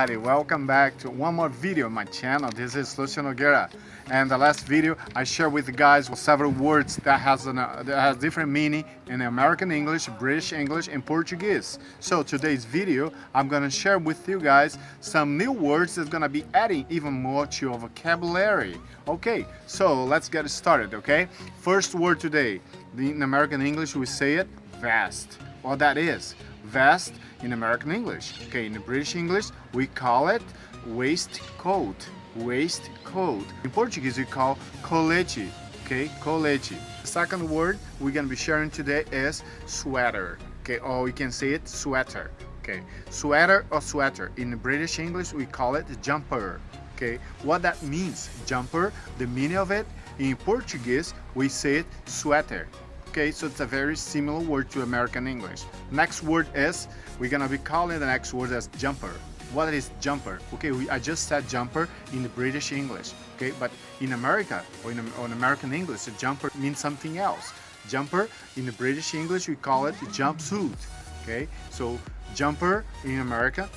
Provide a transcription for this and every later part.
everybody, welcome back to one more video on my channel. This is Lúcio Nogueira, and the last video I shared with you guys several words that has different meaning in American English, British English, and Portuguese. So today's video I'm gonna share with you guys some new words that's gonna be adding even more to your vocabulary. Okay, so let's get started. Okay, first word today, in American English we say it vast. Well, that is vast in American English. Okay, in the British English we call it waistcoat. Waistcoat. In Portuguese we call colete. Okay, colete. The second word we're gonna be sharing today is sweater. Okay, or we can say it sweater. Okay, sweater or sweater. In the British English we call it jumper. Okay, what that means, jumper, the meaning of it, in Portuguese we say it sweater. Okay, so it's a very similar word to American English. Next word is, we're gonna be calling the next word as jumper. What is jumper? Okay, I just said jumper in the British English. Okay, but in America or in American English, jumper means something else. Jumper in the British English we call it jumpsuit. Okay, so jumper in America,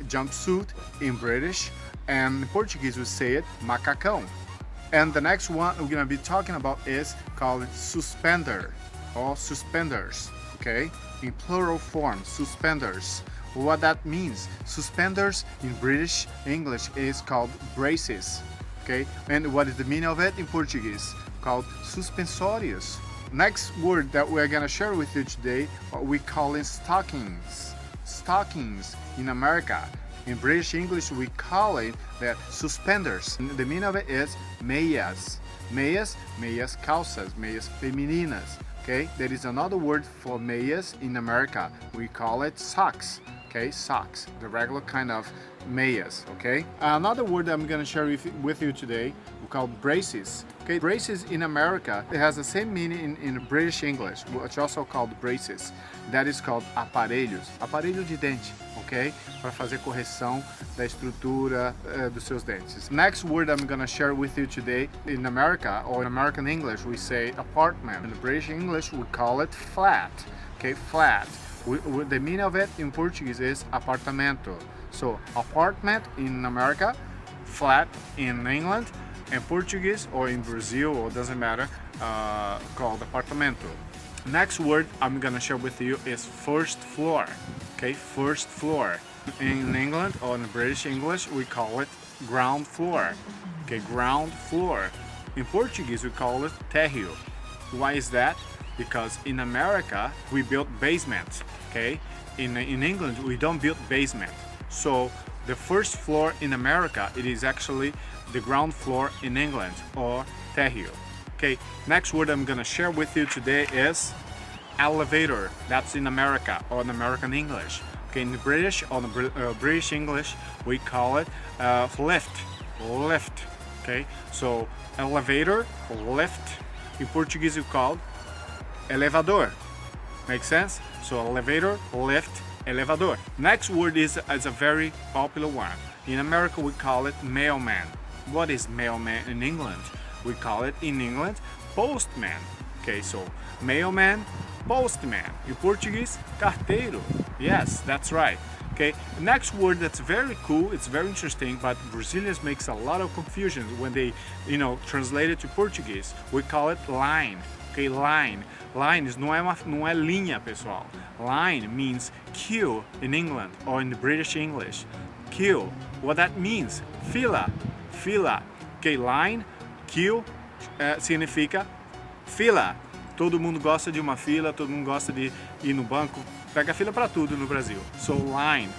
jumpsuit in British, and in Portuguese we say it macacão. And the next one we're gonna be talking about is called suspender or suspenders. Okay, in plural form, suspenders. What that means, suspenders in British English is called braces. Okay, and what is the meaning of it in Portuguese? Called suspensórios. Next word that we're gonna share with you today, we call it stockings. Stockings in America. In British English we call it that suspenders. The meaning of it is meias. Meias, meias calças, meias femininas. Okay, there is another word for meias in America. We call it socks. Okay, socks, the regular kind of meias. Okay, another word that I'm gonna share with you today, we call braces. Okay, braces in America, it has the same meaning in British English, which also called braces. That is called aparelhos. Aparelho de dente, ok? Para fazer correção da estrutura dos seus dentes. Next word I'm gonna share with you today, in America or in American English we say apartment. In British English we call it flat. Okay, flat. The meaning of it in Portuguese is apartamento. So apartment in America, flat in England, and Portuguese or in Brazil, or doesn't matter, called apartamento. Next word I'm gonna share with you is first floor. Okay, first floor. In England or in British English we call it ground floor. Okay, ground floor. In Portuguese we call it térreo. Why is that? Because in America we build basements. Okay, in England we don't build basement. So the first floor in America, it is actually the ground floor in England, or térreo. Okay, next word I'm gonna share with you today is elevator. That's in America or in American English. Okay, in the British or the British English we call it lift. Lift. Okay, so elevator, lift. In Portuguese we call elevador. Make sense? So elevator, lift, elevador. Next word is a very popular one. In America we call it mailman. What is mailman in England? We call it in England postman. Okay, so mailman, postman. In Portuguese, carteiro. Yes, that's right. Okay, next word that's very cool, it's very interesting, but Brazilians makes a lot of confusion when they, translate it to Portuguese. We call it line. Okay, line. Line não é linha, pessoal. Line means queue in England or in the British English. Queue. What that means? Fila. Fila. Okay, line, queue, significa fila. Todo mundo gosta de uma fila, todo mundo gosta de ir no banco. Pega fila para tudo no Brasil. So, line,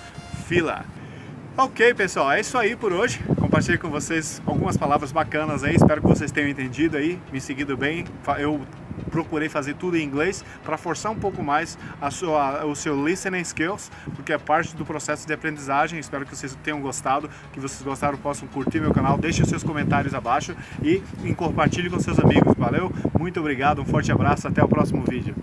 fila. Ok, pessoal, é isso aí por hoje. Compartilhei com vocês algumas palavras bacanas aí. Espero que vocês tenham entendido aí, me seguido bem. Eu procurei fazer tudo em inglês para forçar um pouco mais o seu listening skills, porque é parte do processo de aprendizagem. Espero que vocês tenham gostado, que vocês gostaram, possam curtir meu canal, deixem os seus comentários abaixo e compartilhe com seus amigos. Valeu, muito obrigado, um forte abraço, até o próximo vídeo.